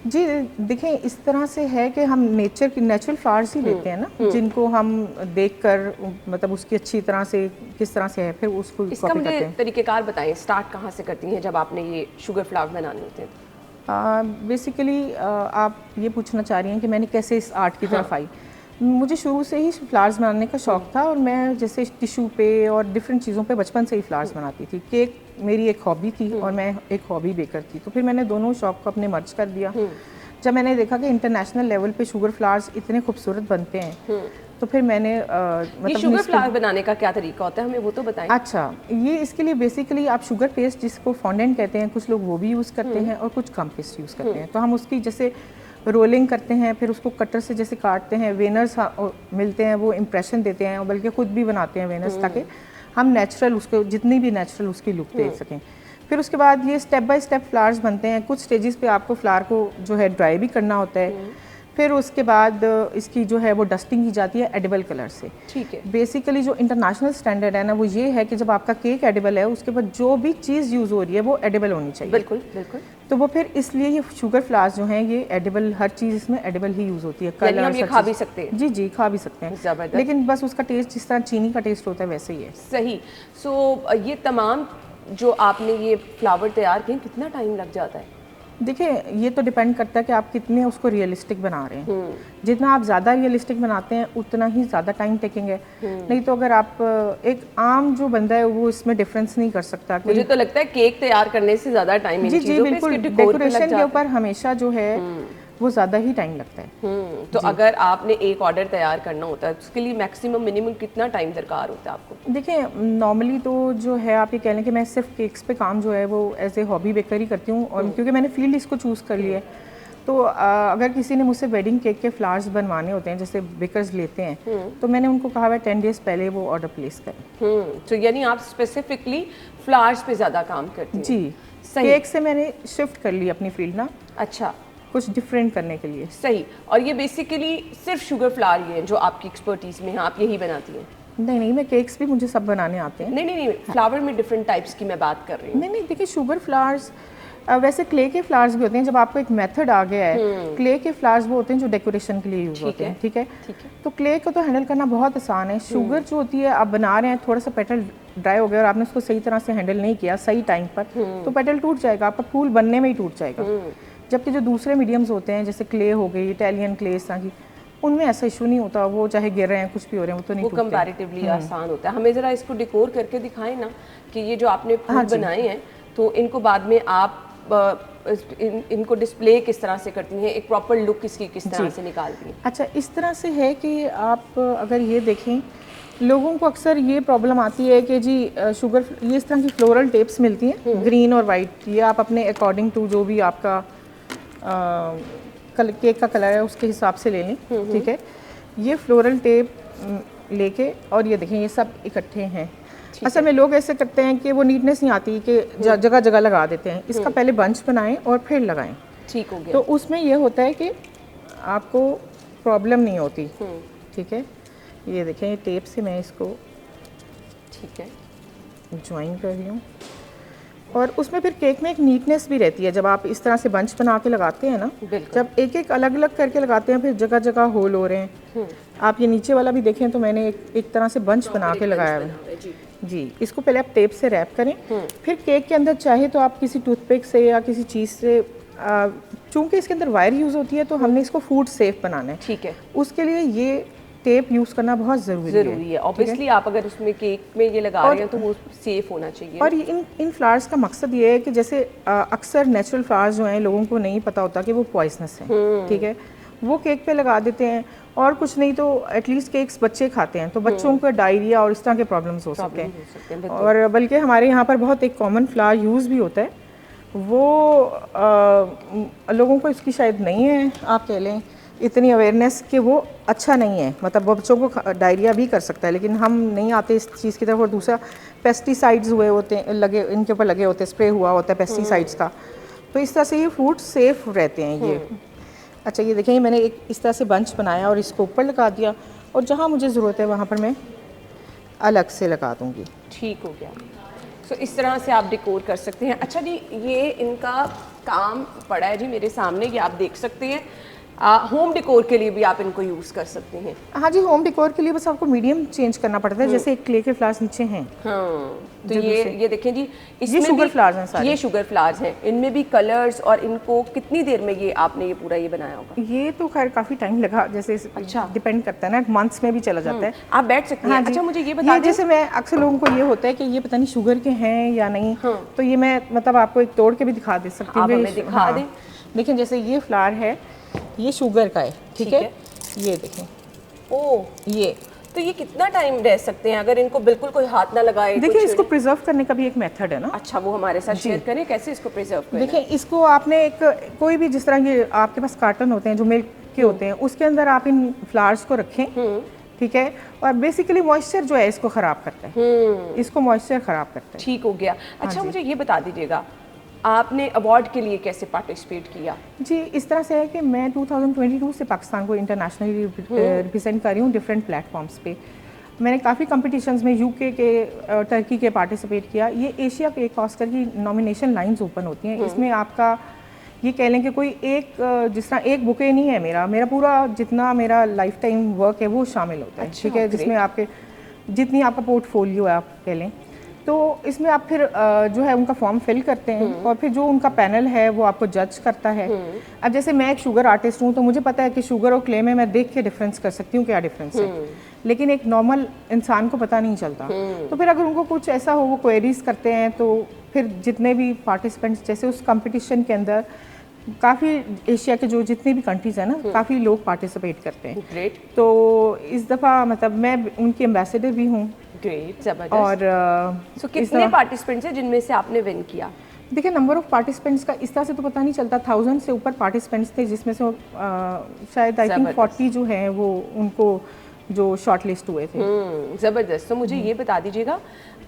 जी देखें, इस तरह से है कि हम नेचुरल फ्लावर्स ही लेते हैं ना, जिनको हम देखकर मतलब उसकी अच्छी तरह से किस तरह से है फिर उसको इसका मुझे तरीक़ेकार बताएं, स्टार्ट कहाँ से करती हैं जब आपने ये शुगर फ्लावर बनाने होते हैं? बेसिकली आप ये पूछना चाह रही हैं कि मैंने कैसे इस आर्ट की तरफ आई। मुझे शुरू से ही फ्लावर्स बनाने का शौक़ था और मैं जैसे टिशू पे और डिफरेंट चीज़ों पे बचपन से ही फ्लावर्स बनाती थी। केक मेरी एक हॉबी थी और मैं एक हॉबी बेकर थी, तो फिर मैंने दोनों शौक़ को अपने मर्ज कर दिया। जब मैंने देखा कि इंटरनेशनल लेवल पे शुगर फ्लावर्स इतने खूबसूरत बनते हैं तो फिर मैंने मतलब शुगर फ्लावर बनाने का क्या तरीका होता है, हमें वो तो बताएं। अच्छा, ये इसके लिए बेसिकली आप शुगर पेस्ट जिसको फॉन्डेंट कहते हैं, कुछ लोग वो भी यूज़ करते हैं और कुछ कम पेस्ट यूज़ करते हैं। तो हम उसकी जैसे रोलिंग करते हैं, फिर उसको कटर से जैसे काटते हैं, वेनर्स मिलते हैं वो इम्प्रेशन देते हैं और बल्कि खुद भी बनाते हैं वेनर्स ताकि हम नेचुरल उसको जितनी भी नेचुरल उसकी लुक दे सकें। फिर उसके बाद ये स्टेप बाय स्टेप फ्लावर्स बनते हैं। कुछ स्टेजेस पे आपको फ्लावर को जो है ड्राई भी करना होता है, फिर उसके बाद इसकी जो है वो डस्टिंग की जाती है एडिबल कलर से। ठीक है। बेसिकली जो इंटरनेशनल स्टैंडर्ड है ना वो ये है कि जब आपका केक एडिबल है उसके बाद जो भी चीज़ यूज़ हो रही है वो एडिबल होनी चाहिए। बिल्कुल बिल्कुल। तो वो फिर इसलिए ये शुगर फ्लावर्स जो हैं ये एडिबल, हर चीज़ इसमें एडिबल ही यूज़ होती है। यानी हम ये खा भी सकते हैं? जी जी, खा भी सकते हैं, लेकिन बस उसका टेस्ट जिस तरह चीनी का टेस्ट होता है वैसे ही है। सही। सो ये तमाम जो आपने ये फ्लावर तैयार किए कितना टाइम लग जाता है? देखिए, ये तो डिपेंड करता है कि आप कितने उसको रियलिस्टिक बना रहे हैं। जितना आप ज़्यादा रियलिस्टिक बनाते हैं उतना ही ज़्यादा टाइम टेकिंग है। नहीं तो अगर आप एक आम जो बंदा है वो इसमें डिफरेंस नहीं कर सकता। मुझे तो लगता है केक तैयार करने से ज़्यादा टाइम जी जी बिल्कुल, डेकोरेशन के ऊपर हमेशा जो है वो ज़्यादा ही टाइम लगता है। तो अगर आपने एक ऑर्डर तैयार करना होता है उसके लिए मैक्सिमम मिनिमम कितना टाइम दरकार होता है आपको? देखिए, नॉर्मली तो जो है आप ये कह लें कि मैं सिर्फ केक्स पे काम जो है वो एज ए हॉबी बेकर ही करती हूँ और क्योंकि मैंने फील्ड इसको चूज़ कर लिया है। तो अगर किसी ने मुझसे वेडिंग केक के फ्लावर्स बनवाने होते हैं जैसे बेकर्स लेते हैं तो मैंने उनको कहा है 10 डेज़ पहले वो ऑर्डर प्लेस करें। तो यानी आप स्पेसिफिकली फ्लावर्स पे ज़्यादा काम करती हैं? जी, केक से मैंने शिफ्ट कर ली अपनी फील्ड ना। अच्छा, कुछ डिफरेंट करने के लिए। सही। और ये बेसिकली सिर्फ शुगर फ्लावर ही है जो आपकी एक्सपर्टीज़ में है, आप यही बनाती हैं? नहीं नहीं, मैं केक्स भी मुझे सब बनाने आते हैं। नहीं नहीं नहीं, फ्लावर में डिफरेंट टाइप्स की मैं बात कर रही हूँ। नहीं नहीं, देखिए शुगर फ्लावर्स वैसे क्ले के फ्लावर्स भी होते हैं। जब आपको एक मेथड आ गया है, क्ले के फ्लावर्स वो होते हैं जो डेकोरेशन के लिए यूज होते हैं। ठीक है, तो क्ले को तो हैंडल करना बहुत आसान है। शुगर जो होती है आप बना रहे हैं, थोड़ा सा पेटल ड्राई हो गया और आपने उसको सही तरह से हैंडल नहीं किया सही टाइम पर तो पेटल टूट जाएगा, आपका फूल बनने में ही टूट जाएगा। जबकि जो दूसरे मीडियम्स होते हैं जैसे क्ले हो गई, इटालियन क्ले इस तरह की, उनमें ऐसा इशू नहीं होता, वो चाहे गिर रहे हैं कुछ भी हो रहे हैं वो तो नहीं वो टूटते। कंपैरेटिवली आसान होता है। हमें ज़रा इसको डिकोर करके दिखाएं ना कि ये जो आपने फूल बनाए हैं तो इनको बाद में आप इनको डिस्प्ले किस तरह से करती हैं, एक प्रॉपर लुक इसकी किस तरह से निकालती हैं? अच्छा, इस तरह से है कि आप अगर ये देखें, लोगों को अक्सर ये प्रॉब्लम आती है कि जी शुगर, ये इस तरह की फ्लोरल टेप्स मिलती हैं ग्रीन और वाइट, ये आप अपने अकॉर्डिंग टू जो भी आपका केक का कलर है उसके हिसाब से ले लें, ठीक है। ये फ्लोरल टेप लेके और ये देखें ये सब इकट्ठे हैं। असल में लोग ऐसे करते हैं कि वो नीटनेस नहीं आती कि जगह जगह लगा देते हैं, इसका पहले बंच बनाएं और फिर लगाएं। ठीक हो गया। तो उसमें ये होता है कि आपको प्रॉब्लम नहीं होती, ठीक है। ये देखें ये टेप से मैं इसको ठीक है ज्वाइन कर रही हूँ और उसमें फिर केक में एक नीटनेस भी रहती है जब आप इस तरह से बंच बना के लगाते हैं ना। जब एक एक अलग अलग करके लगाते हैं फिर जगह जगह होल हो रहे हैं। आप ये नीचे वाला भी देखें तो मैंने एक तरह से बंच बना के लगाया है जी। इसको पहले आप टेप से रैप करें, फिर केक के अंदर चाहे तो आप किसी टूथपिक से या किसी चीज़ से, चूंकि इसके अंदर वायर यूज़ होती है तो हमने इसको फूड सेफ बनाना है, ठीक है। उसके लिए ये टेप यूज़ करना बहुत ज़रूरी है। ऑब्वियसली आप अगर उसमें केक में ये लगा रहे हैं तो वो सेफ होना चाहिए। और इन फ्लावर्स का मकसद ये है कि जैसे अक्सर नेचुरल फ्लावर्स जो हैं लोगों को नहीं पता होता कि वो पॉइजनस हैं, ठीक है। वो केक पे लगा देते हैं और कुछ नहीं तो एटलीस्ट केक्स बच्चे खाते हैं तो बच्चों को डायरिया और इस तरह के प्रॉब्लम्स हो सकते हैं। और बल्कि हमारे यहाँ पर बहुत एक कॉमन फ्लावर यूज़ भी होता है, वो लोगों को इसकी शायद नहीं है, आप कह लें इतनी अवेयरनेस कि वो अच्छा नहीं है, मतलब बच्चों को डायरिया भी कर सकता है, लेकिन हम नहीं आते इस चीज़ की तरफ। और दूसरा पेस्टिसाइड्स हुए होते हैं, लगे इनके ऊपर लगे होते हैं, स्प्रे हुआ होता है पेस्टिसाइड्स का, तो इस तरह से ये फ्रूट सेफ रहते हैं ये। अच्छा ये देखें मैंने एक इस तरह से बंच बनाया और इसको ऊपर लगा दिया और जहाँ मुझे ज़रूरत है वहाँ पर मैं अलग से लगा दूँगी। ठीक हो गया। सो इस तरह से आप डेकोर कर सकते हैं। अच्छा जी, ये इनका काम पड़ा है जी मेरे सामने, ये आप देख सकते हैं। होम डेकोर के लिए भी आप इनको यूज़ कर सकते हैं। हाँ जी, होम डेकोर के लिए बस आपको मीडियम चेंज करना पड़ता है, जैसे क्ले के फ्लावर्स नीचे हैं। हाँ, तो ये देखें जी, इसमें ये शुगर फ्लावर्स हैं सारे। ये शुगर फ्लावर्स हैं, इनमें भी कलर्स, और इनको कितनी देर में ये आपने ये पूरा ये बनाया होगा? ये तो खैर काफ़ी टाइम लगा, जैसे अच्छा डिपेंड करता है ना, मंथ्स में भी चला जाता है। आप बैठ सकते हैं। हाँ अच्छा मुझे ये बता दें, जैसे मैं अक्सर लोगों को ये होता है कि ये पता नहीं शुगर के हैं या नहीं, तो ये मैं मतलब आपको एक तोड़ के भी दिखा दे सकती हूँ। आप हमें दिखा दें। देखें जैसे ये फ्लावर है, ये शुगर का है, ठीक है। ये देखें, ओ ये तो ये कितना टाइम रह सकते हैं अगर इनको बिल्कुल कोई हाथ ना लगाए? देखिए इसको प्रिजर्व करने का भी एक मेथड है ना। अच्छा, वो हमारे साथ शेयर करें कैसे इसको प्रिजर्व करें? देखिए इसको आपने एक कोई भी, जिस तरह ये आपके पास कार्टन होते हैं जो मिल्क के होते हैं, उसके अंदर आप इन फ्लावर्स को रखें, ठीक है। और बेसिकली मॉइस्चर जो है इसको खराब करता है, इसको मॉइस्चर खराब करता है। ठीक हो गया। अच्छा मुझे ये बता दीजिएगा, आपने अवार्ड के लिए कैसे पार्टिसिपेट किया? जी इस तरह से है कि मैं 2022 से पाकिस्तान को इंटरनेशनली रिप्रेजेंट कर रही हूँ डिफरेंट प्लेटफॉर्म्स पे। मैंने काफ़ी कंपटीशंस में यूके के, टर्की के पार्टिसिपेट किया। ये एशिया केक ऑस्कर की नॉमिनेशन लाइंस ओपन होती हैं। इसमें आपका ये कह लें कि कोई एक, जिस तरह एक बुके नहीं है, मेरा पूरा जितना मेरा लाइफ टाइम वर्क है वो शामिल होता है, ठीक है। जिसमें आपके जितनी आपका पोर्टफोलियो है आप कह लें, तो इसमें आप फिर जो है उनका फॉर्म फिल करते हैं और फिर जो उनका पैनल है वो आपको जज करता है। अब जैसे मैं एक शुगर आर्टिस्ट हूँ तो मुझे पता है कि शुगर और क्ले में मैं देख के डिफरेंस कर सकती हूँ क्या डिफरेंस है, लेकिन एक नॉर्मल इंसान को पता नहीं चलता। तो फिर अगर उनको कुछ ऐसा हो, वो क्वेरीज करते हैं, तो फिर जितने भी पार्टिसिपेंट्स, जैसे उस कंपटीशन के अंदर काफ़ी एशिया के जो जितनी भी कंट्रीज़ हैं ना, काफ़ी लोग पार्टिसिपेट करते हैं। ग्रेट। तो इस दफ़ा मतलब मैं उनकी एम्बेसडर भी हूँ। ग्रेट, जबरदस्त। और सो कितने पार्टिसिपेंट्स हैं जिनमें से आपने विन किया? देखिए नंबर ऑफ पार्टिसिपेंट्स का इस तरह से तो पता नहीं चलता, 1000 से ऊपर पार्टिसिपेंट्स थे, जिसमें से शायद आई थिंक 40 जो हैं वो उनको जो शॉर्ट लिस्ट हुए थे। ज़बरदस्त। तो मुझे ये बता दीजिएगा,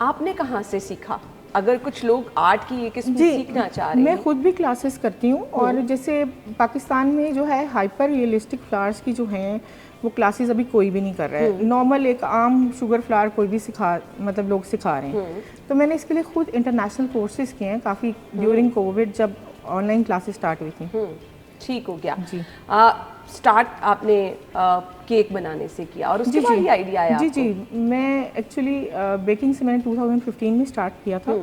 आपने कहाँ से सीखा? अगर कुछ लोग आर्ट की ये किस्म सीखना चाह रहे हैं। मैं खुद भी क्लासेस करती हूँ, और जैसे पाकिस्तान में जो है हाइपर रियलिस्टिक फ्लावर्स की जो हैं वो क्लासेस अभी कोई भी नहीं कर रहा है। नॉर्मल एक आम शुगर फ्लावर कोई भी मतलब लोग सिखा रहे हैं। तो मैंने इसके लिए खुद इंटरनेशनल कोर्सेज किए हैं काफ़ी ड्यूरिंग कोविड, जब ऑनलाइन क्लासेस स्टार्ट हुई थी। ठीक हो गया जी। स्टार्ट आपने केक बनाने से किया और उसके बाद ही आइडिया आया? जी मैं एक्चुअली बेकिंग से मैंने 2015 में स्टार्ट किया था,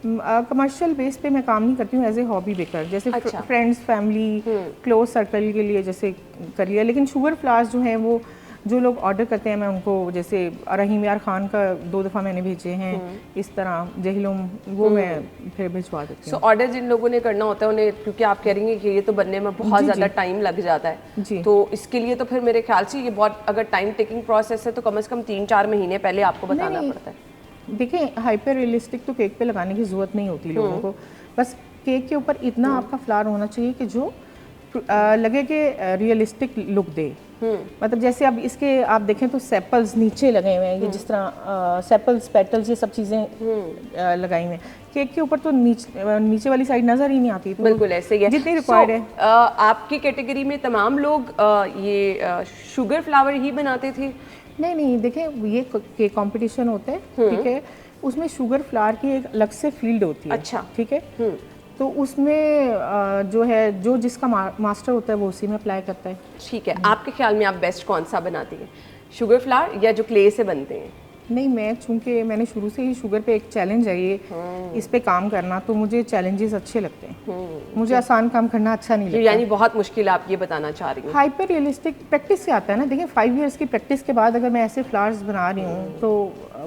कमर्शियल बेस पे मैं काम नहीं करती हूँ, एज ए हॉबी बेकर, जैसे अच्छा। फ्रेंड्स फैमिली क्लोज सर्कल के लिए जैसे कर लिया। लेकिन शुगर फ्लावर्स जो हैं वो जो लोग ऑर्डर करते हैं मैं उनको, जैसे रहीम यार खान का 2 दफ़ा मैंने भेजे हैं, इस तरह जहिलुम वो मैं फिर भिजवा देती सो हूँ। ऑर्डर जिन लोगों ने करना होता है उन्हें, क्योंकि आप कह रही हैं कि ये तो बनने में बहुत जी, ज़्यादा जी। टाइम लग जाता है, जी। तो इसके लिए तो फिर मेरे ख्याल से ये बहुत, अगर टाइम टेकिंग प्रोसेस है तो कम से कम 3-4 महीने पहले आपको बताना नहीं। पड़ता है। देखिए हाइपर रियलिस्टिक तो केक पे लगाने की ज़रूरत नहीं होती लोगों को, बस केक के ऊपर इतना आपका फ्लावर होना चाहिए कि जो लगे कि रियलिस्टिक लुक दे। मतलब जैसे अब इसके आप देखें तो सेपल्स नीचे लगे हुए हैं, ये जिस तरह सेपल्स पेटल्स ये सब चीज़ें लगाई हुई हैं। केक के ऊपर तो नीचे वाली साइड नज़र ही नहीं आती, तो बिल्कुल ऐसे ही है जितनी रिक्वायर्ड है। आपकी कैटेगरी में तमाम लोग ये शुगर फ्लावर ही बनाते थे? नहीं, देखें ये केक कंपटीशन होता है, ठीक है, उसमें शुगर फ्लावर की एक अलग से फील्ड होती है। अच्छा। ठीक है, तो उसमें जो है जो जिसका मास्टर होता है वो उसी में अप्लाई करता है। ठीक है, आपके ख्याल में आप बेस्ट कौन सा बनाती हैं, शुगर फ्लावर या जो क्ले से बनते हैं? नहीं, मैं चूंकि मैंने शुरू से ही शुगर पे एक चैलेंज है ये, इस पे काम करना, तो मुझे चैलेंजेस अच्छे लगते हैं। मुझे आसान काम करना अच्छा नहीं लगता। यानी बहुत मुश्किल आप ये बताना चाह रही हैं? हाइपर रियलिस्टिक प्रैक्टिस से आता है ना। देखिए 5 इयर्स की प्रैक्टिस के बाद अगर मैं ऐसे फ्लावर्स बना रही हूँ तो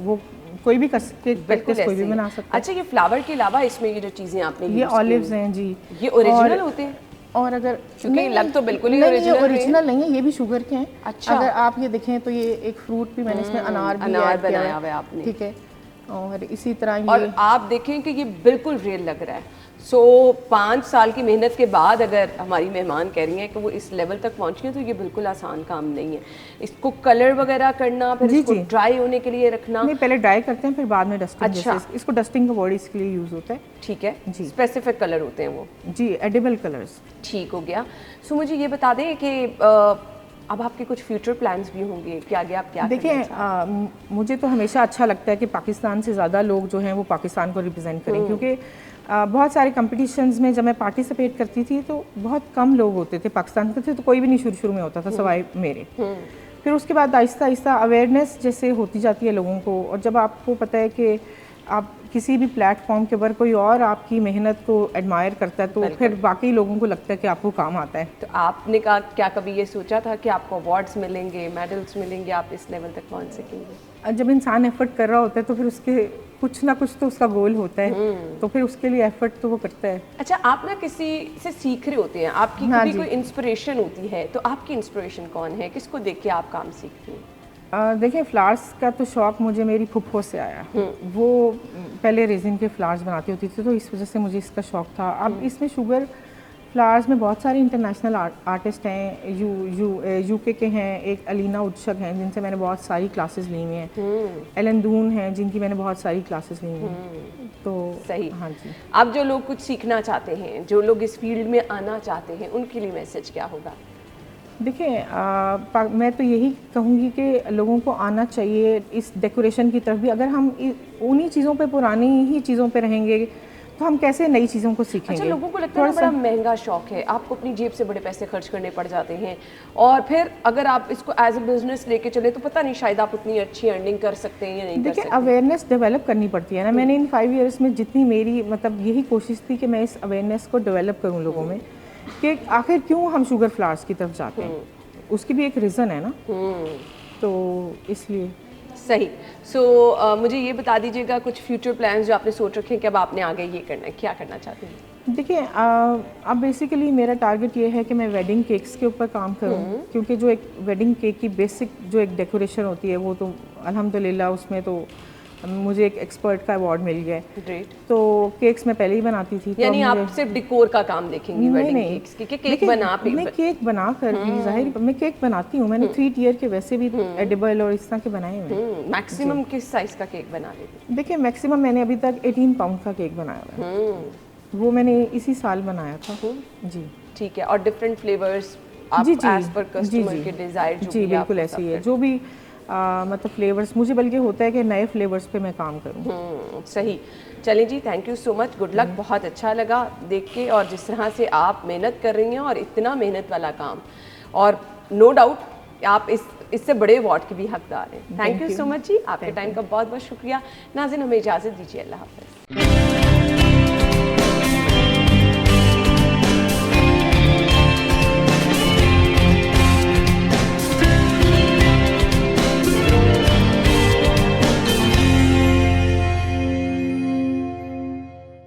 वो कोई भी प्रैक्टिस कोई भी बना सकता है। अच्छा, ये फ्लावर के अलावा इसमें ये जो चीज़ें आपने ये ऑलिव्स हैं जी, ये ओरिजिनल होते हैं? और अगर क्योंकि लग तो बिल्कुल ही नहीं, ओरिजिनल ये ओरिजिनल नहीं है, ये भी शुगर के हैं। अच्छा। अगर आप ये देखें तो ये एक फ्रूट भी मैंने इसमें अनार भी अनार ऐड किया बनाया हुआ है आपने। ठीक है, और इसी तरह और ये आप देखें कि ये बिल्कुल रियल लग रहा है। 5 साल की मेहनत के बाद अगर हमारी मेहमान कह रही हैं कि वो इस लेवल तक पहुंची हैं तो ये बिल्कुल आसान काम नहीं है। इसको कलर वगैरह करना, फिर जी, इसको जी। ड्राई होने के लिए रखना। नहीं, पहले ड्राई करते हैं फिर बाद में डस्टिंग। अच्छा। जैसे इसको डस्टिंग का वर्ड इसके लिए यूज़ होता है ठीक है जी। स्पेसिफिक कलर होते हैं वो। जी, एडिबल कलर्स। ठीक हो गया। सो मुझे ये बता दें कि अब आपके कुछ फ्यूचर प्लान्स भी होंगे कि आगे आप क्या देखिए करना चाहते हैं? मुझे तो हमेशा अच्छा लगता है कि पाकिस्तान से ज़्यादा लोग जो हैं वो पाकिस्तान को रिप्रेजेंट करें, क्योंकि बहुत सारे कंपटीशंस में जब मैं पार्टिसिपेट करती थी तो बहुत कम लोग होते थे पाकिस्तान के, थे तो कोई भी नहीं शुरू में होता था सवाए मेरे। फिर उसके बाद आहिस्ता आहिस्ता अवेयरनेस जैसे होती जाती है लोगों को, और जब आपको पता है कि आप किसी भी प्लेटफॉर्म के ऊपर कोई और आपकी मेहनत को एडमायर करता है तो फिर बाकी लोगों को लगता है कि आपको काम आता है। तो आपने कहा क्या कभी ये सोचा था कि आपको अवार्ड्स मिलेंगे, मेडल्स मिलेंगे, आप इस लेवल तक पहुंच सकेंगे? जब इंसान एफर्ट कर रहा होता है तो फिर उसके कुछ ना कुछ तो उसका गोल होता है, तो फिर उसके लिए एफर्ट तो वो करता है। अच्छा, आप ना किसी से सीख रहे होते हैं, आपकी हाँ कभी जी। कोई इंस्पिरेशन होती है, तो आपकी इंस्पिरेशन कौन है, किसको देख के आप काम सीखती हैं? देखिए फ्लावर्स का तो शौक़ मुझे मेरी फुफ्फो से आया। वो पहले रेजिन के फ्लावर्स बनाती होती थी तो इस वजह से मुझे इसका शौक़ था। अब इसमें शुगर फ्लावर्स में बहुत सारे इंटरनेशनल आर्टिस्ट हैं, यूके के हैं, एक अलीना उद्शक हैं जिनसे मैंने बहुत सारी क्लासेस ली हुई हैं, एलन दून हैं जिनकी मैंने बहुत सारी क्लासेस ली हुई हैं। तो सही। हाँ जी। अब जो लोग कुछ सीखना चाहते हैं, जो लोग इस फील्ड में आना चाहते हैं, उनके लिए मैसेज क्या होगा? देखिए मैं तो यही कहूँगी कि लोगों को आना चाहिए इस डेकोरेशन की तरफ भी। अगर हम उन्हीं चीज़ों पे, पुरानी ही चीज़ों पे रहेंगे तो हम कैसे नई चीज़ों को सीखेंगे? अच्छा, लोगों को लगता है ना बड़ा महंगा शौक है, आपको अपनी जेब से बड़े पैसे खर्च करने पड़ जाते हैं, और फिर अगर आप इसको एज अ बिजनेस लेके चले तो पता नहीं शायद आप उतनी अच्छी अर्निंग कर सकते हैं या नहीं कर देखिए सकते। अवेयरनेस डेवलप करनी पड़ती है ना। मैंने इन 5 इयर्स में जितनी मेरी मतलब यही कोशिश थी कि मैं इस अवेयरनेस को डेवलप करूँ लोगों में, कि आखिर क्यों हम शुगर फ्लावर्स की तरफ जाते हैं, उसकी भी एक रीज़न है ना, तो इसलिए। सही। सो मुझे ये बता दीजिएगा कुछ फ्यूचर प्लान्स जो आपने सोच रखे हैं कि अब आपने आगे ये करना है, क्या करना चाहते हैं? देखिए अब बेसिकली मेरा टारगेट ये है कि मैं वेडिंग केक्स के ऊपर काम करूं, क्योंकि जो एक वेडिंग केक की बेसिक जो एक डेकोरेशन होती है वो तो अल्हम्दुलिल्लाह उसमें तो मुझे एक एक्सपर्ट का अवार्ड मिल गया है। ग्रेट। तो केक्स मैं पहले ही बनाती थी। यानी तो आप सिर्फ डिकोर का काम देखेंगी वेडिंग केक्स की, कि केक बना मैं केक बना कर भी जाहिर मैं केक बनाती हूँ। मैंने 3 टियर के वैसे भी एडिबल और इस तरह के बनाए हुए हैं। मैक्सिमम किस साइज का केक बना लेते हैं? देखिए मैक्सिमम मैंने अभी तक 18 पाउंड का केक बनाया हुआ है, वो मैंने इसी साल बनाया था। जी ठीक है। और डिफरेंट फ्लेवर्स आप जी जी एज पर कस्टमर के डिजायर जो जी भी बिल्कुल ऐसे ही है, जो भी मतलब फ्लेवर्स मुझे बल्कि होता है कि नए फ्लेवर्स पे मैं काम करूँ। सही। चलें जी, thank you so much, good luck. बहुत अच्छा लगा देख के, और जिस तरह से आप मेहनत कर रही हैं और इतना मेहनत वाला काम, और नो डाउट आप इससे बड़े अवार्ड के भी हकदार हैं। थैंक यू सो मच जी, आपके टाइम का बहुत बहुत शुक्रिया। नाज़रीन, हमें इजाज़त दीजिए, अल्लाह हाफ़िज़।